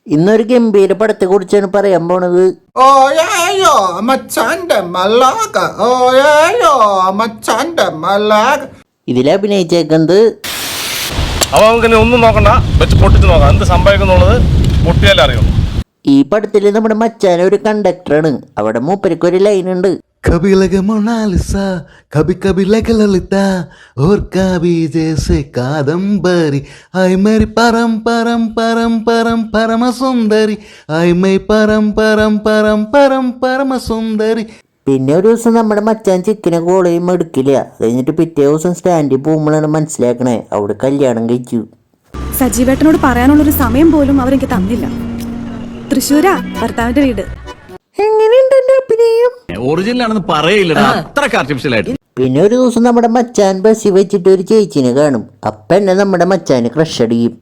ഇന്നൊരു ഗംഭീര പടത്തെ കുറിച്ചാണ് പറയാൻ പോണത്. ഓയോ മച്ചാന്റെ മലാക, ഓയോ മച്ചാന്റെ മലാക. ഇതിൽ അഭിനയിച്ചേക്കുന്നത് അവൻ ഒന്നും നോക്കണ്ട, വെച്ച് പൊട്ടിച്ച് നോക്കാം എന്ത് സംഭവിക്കുന്നുള്ളത് പൊട്ടിയാലേ അറിയുള്ളൂ. ഈ പടത്തില് നമ്മുടെ മച്ചാന ഒരു കണ്ടക്ടറാണ്. അവിടെ മൂപ്പർക്ക് ഒരു ലൈൻ ഉണ്ട്. कभी लगे मोनालिसा, कभी कभी लगे ललिता, और कभी जैसे कादम्बरी, आई मेरी परम परम परम परम परम सुंदरी, आई मैं परम परम परम परम परम सुंदरी. പിന്നെ ഒരു ദിവസം നമ്മുടെ മച്ചാൻ ചിക്കനെ കോൾ ചെയ്യുമ്പോൾ എടുക്കില്ല. അത് കഴിഞ്ഞിട്ട് പിറ്റേ ദിവസം സ്റ്റാൻഡിൽ പോകുമ്പോഴാണ് മനസ്സിലാക്കണേ അവിടെ കല്യാണം കഴിച്ചു. സജീവേട്ടനോട് പറയാനുള്ളൊരു സമയം പോലും അവരെനിക്ക് തന്നില്ല. തൃശ്ശൂരാ ഭർത്താവിന്റെ വീട്. എങ്ങനെയുണ്ട് എന്റെ അഭിനയം? ഒറിജിനലാണെന്ന് പറയില്ലടാ, അത്രക്ക് ആർട്ടിഫിഷ്യൽ ആയിട്ട്. പിന്നെ ഒരു ദിവസം നമ്മുടെ മച്ചാൻ ബസ്സിൽ വെച്ചിട്ട് ഒരു ചേച്ചിനെ കാണും. അപ്പം എന്നെ നമ്മുടെ മച്ചാന് ക്രഷ് അടിക്കും.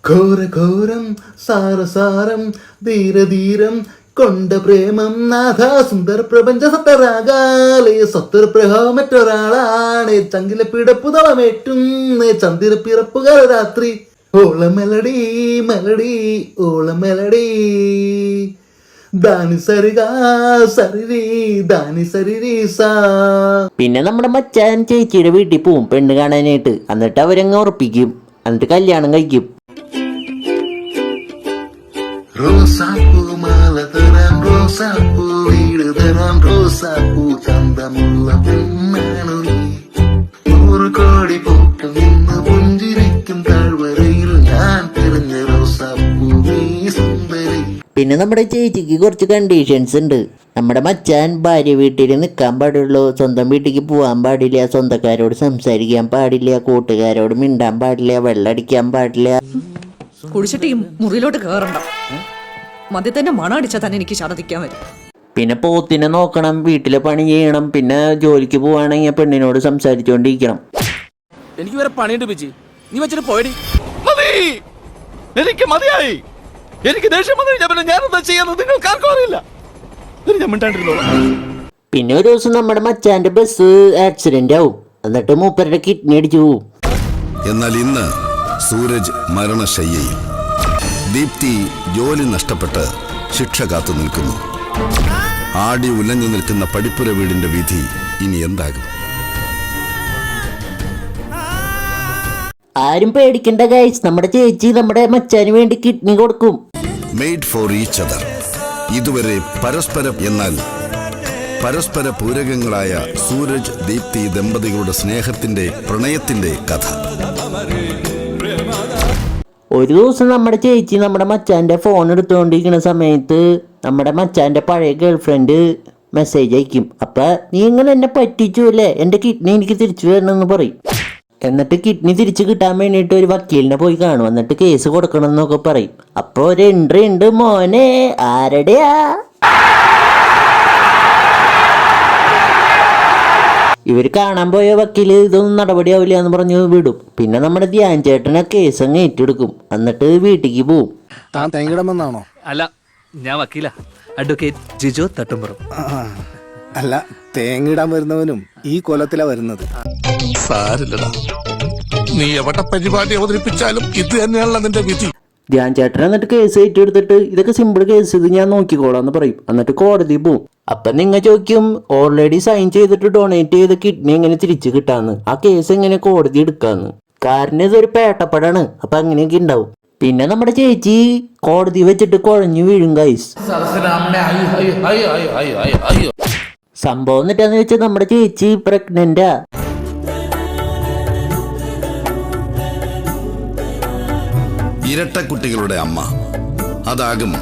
ഘോര ഘോരം സാരസാരം ധീരധീരം കൊണ്ട പ്രേമം നാഥ സുന്ദര പ്രപഞ്ച സത്തരാകാലയ സത്വര പ്രഭാവം മറ്റൊരാളാണ് ചങ്കിലെ പിടപ്പുതളമേറ്റുന്ന ചന്ദിര പിറപ്പുകാല രാത്രി ഓള മെലഡി മെലഡി ഓള മെലഡി ദാനി സരിഗാ സരിരി ദാനി സരിരി സാ. പിന്നെ നമ്മുടെ മച്ചാൻ ചേച്ചിയുടെ വീട്ടിൽ പോവും പെണ്ണ് കാണാനായിട്ട്. എന്നിട്ട് അവരങ്ങ് ഉറപ്പിക്കും. എന്നിട്ട് കല്യാണം കഴിക്കും. റോസാപ്പൂ മാല തരാം, റോസാപ്പൂ വീട് തരാം, റോസാപ്പൂ ചന്തമുള്ള പെണ്ണാണു നീ. 100 കോടി പൂക്കൾ നിന്ന് പുഞ്ചിരിക്കും താഴ്വരയിൽ ഞാൻ തിരഞ്ഞ റോസാപ്പൂ നീ സുന്ദരി. പിന്നെ നമ്മുടെ ചേച്ചിക്ക് കുറച്ച് കണ്ടീഷൻസ് ഉണ്ട്. നമ്മുടെ മച്ചാൻ ഭാര്യ വീട്ടിൽ നിൽക്കാൻ പാടുള്ളൂ, സ്വന്തം വീട്ടിലേക്ക് പോകാൻ പാടില്ല, സ്വന്തക്കാരോട് സംസാരിക്കാൻ പാടില്ല, കൂട്ടുകാരോട് മിണ്ടാൻ പാടില്ല, വെള്ളമടിക്കാൻ പാടില്ല. കുടിച്ചിട്ട് ഈ മുറിയിലോട്ട് കേറണ്ട. മദ്യത്തിന്റെ മണം അടിച്ചാൽ തന്നെ എനിക്ക് ഛർദ്ദിക്കാൻ വരും. പിന്നെ പോത്തിനെ നോക്കണം, വീട്ടിലെ പണി ചെയ്യണം, പിന്നെ ജോലിക്ക് പോവാണെങ്കിൽ പെണ്ണിനോട് സംസാരിച്ചുകൊണ്ടിരിക്കണം. എനിക്ക് വേറെ പണിയുണ്ട് പിച്ചി, നീ വെച്ചിട്ട് പോയടി. മതി, എനിക്ക് മതിയായി, എനിക്ക് ദേഷ്യം വന്നു കഴിഞ്ഞാൽ പിന്നെ ഞാനെന്താ ചെയ്യാന്ന് നിങ്ങൾക്ക് ആർക്കും അറിയില്ല. ഞാൻ മിണ്ടാണ്ടിരുന്നോളാം. പിന്നെ ഒരു ദിവസം നമ്മുടെ മച്ചാന്റെ ബസ് ആക്സിഡന്റ് ആവും. എന്നിട്ട് മൂപ്പരുടെ കിഡ്നി അടിച്ചു പോവും. എന്നാൽ ഇന്ന് സൂരജ് മരണശയ്യയിൽ, ദീപ്തി ജോലി നഷ്ടപ്പെട്ട് ശിക്ഷ കാത്തു നിൽക്കുന്നു. ആടി ഉലഞ്ഞു നിൽക്കുന്ന പടിപ്പുര വീടിന്റെ വിധി ഇനി എന്താകും? ആരും പേടിക്കണ്ട ഗൈസ്, നമ്മുടെ ചേച്ചി നമ്മുടെ മച്ചാന് വേണ്ടി കിഡ്നി കൊടുക്കും. Made for each other. ഇതുവരെ പരസ്പരം എന്നാൽ പരസ്പര പൂരകങ്ങളായ സൂരജ് ദീപ്തി ദമ്പതികളുടെ സ്നേഹത്തിന്റെ പ്രണയത്തിന്റെ കഥ. ഒരു ദിവസം നമ്മുടെ ചേച്ചി നമ്മുടെ മച്ചാന്റെ ഫോൺ എടുത്തുകൊണ്ടിരിക്കുന്ന സമയത്ത് നമ്മുടെ മച്ചാന്റെ പഴയ ഗേൾഫ്രണ്ട് മെസ്സേജ് അയക്കും. അപ്പം നീ ഇങ്ങനെ എന്നെ പറ്റിച്ചു അല്ലേ, എൻ്റെ കിഡ്നി എനിക്ക് തിരിച്ചു വരണമെന്ന് പറയും. എന്നിട്ട് കിഡ്നി തിരിച്ചു കിട്ടാൻ വേണ്ടിയിട്ട് ഒരു വക്കീലിനെ പോയി കാണും. എന്നിട്ട് കേസ് കൊടുക്കണം എന്നൊക്കെ പറയും. അപ്പോൾ ഒരു എൻട്രി ഉണ്ട്, മോനെ ആരുടെയാ? ഇവർ കാണാൻ പോയ വക്കീല് ഇതൊന്നും നടപടിയാവില്ല എന്ന് പറഞ്ഞു വിടും. പിന്നെ നമ്മുടെ ധ്യാൻ ചേട്ടനെ കേസ് അങ്ങ് ഏറ്റെടുക്കും. എന്നിട്ട് വീട്ടിലേക്ക് പോവും. താൻ തേങ്ങിടമെന്നാണോ? അല്ല, ഞാൻ വക്കീല, അഡ്വക്കേറ്റ് ജിജോ തട്ടുംപുറം. അല്ല, തേങ്ങിടാൻ വരുന്നവനും ഈ കൊലത്തിലാ വരുന്നത്. സാരില്ലടാ, നീ എവിടെ പരിപാടി അവതരിപ്പിച്ചാലും ഇത് തന്നെയാണല്ലോ നിന്റെ വിധി. ധ്യാൻ ചേട്ടൻ എന്നിട്ട് കേസ് ഏറ്റെടുത്തിട്ട് ഇതൊക്കെ സിമ്പിൾ കേസ്, ഇത് ഞാൻ നോക്കിക്കോളാം എന്ന് പറയും. എന്നിട്ട് കോടതി പോവും. അപ്പം നിങ്ങൾ ചോദിക്കും, ഓൾറെഡി സൈൻ ചെയ്തിട്ട് ഡൊണേറ്റ് ചെയ്ത കിഡ്നി എങ്ങനെ തിരിച്ചു കിട്ടാന്ന്, ആ കേസ് എങ്ങനെ കോടതി എടുക്കാന്ന്. കാരണം ഇതൊരു പേട്ടപ്പടാണ്. അപ്പം അങ്ങനെയൊക്കെ ഉണ്ടാവും. പിന്നെ നമ്മുടെ ചേച്ചി കോടതി വെച്ചിട്ട് കുഴഞ്ഞു വീഴും ഗൈസ്. സംഭവം എന്നിട്ടാന്ന് വെച്ചാൽ നമ്മുടെ ചേച്ചി പ്രഗ്നന്റാ. ഇരട്ടക്കുട്ടികളുടെ അമ്മ അതാകും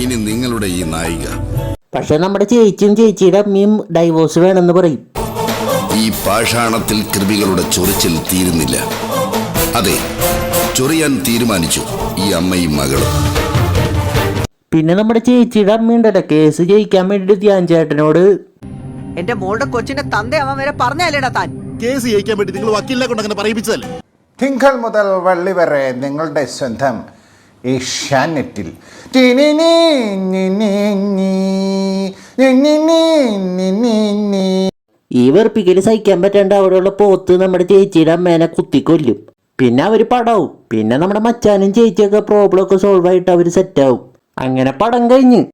ഇനി നിങ്ങളുടെ ഈ നായിക. പക്ഷെ നമ്മുടെ ചേച്ചിയും ചേച്ചിയുടെ അമ്മയും ഡൈവോഴ്സ് വേണമെന്ന് പറയും. ഈ പാഷാണത്തിൽ കൃമികളുടെ ചൊറിച്ചിൽ തീരുന്നില്ല. അതെ, ചൊറിയാൻ തീരുമാനിച്ചു ഈ അമ്മയും മകളും. പിന്നെ നമ്മുടെ ചേച്ചിയുടെ അമ്മയുണ്ടല്ലോ, കേസ് ജയിക്കാൻ വേണ്ടിട്ട് ധ്യാൻ ചേട്ടനോട് എന്റെ മോളുടെ കൊച്ചിന്റെ തന്തയമ്മ വരെ പറഞ്ഞല്ലേടാ താൻ. കേസ് ജയിക്കാൻ വേണ്ടി നിങ്ങൾ വക്കീലിനെ കൊണ്ട് അങ്ങനെ പറയിപ്പിച്ചതല്ലേ? തിങ്കൾ മുതൽ വെള്ളി വരെ നിങ്ങളുടെ സ്വന്തം ഏഷ്യാനെറ്റിൽ. ഈ വെറുപ്പിക്കല് സഹിക്കാൻ പറ്റാണ്ട് അവിടെയുള്ള പോത്ത് നമ്മുടെ ചേച്ചിയുടെ അമ്മേനെ കുത്തിക്കൊല്ലും. പിന്നെ അവർ പടാവും. പിന്നെ നമ്മുടെ മച്ചാനും ചേച്ചിയൊക്കെ പ്രോബ്ലം ഒക്കെ സോൾവ് ആയിട്ട് അവർ സെറ്റാവും. അങ്ങനെ പടം കഴിഞ്ഞ്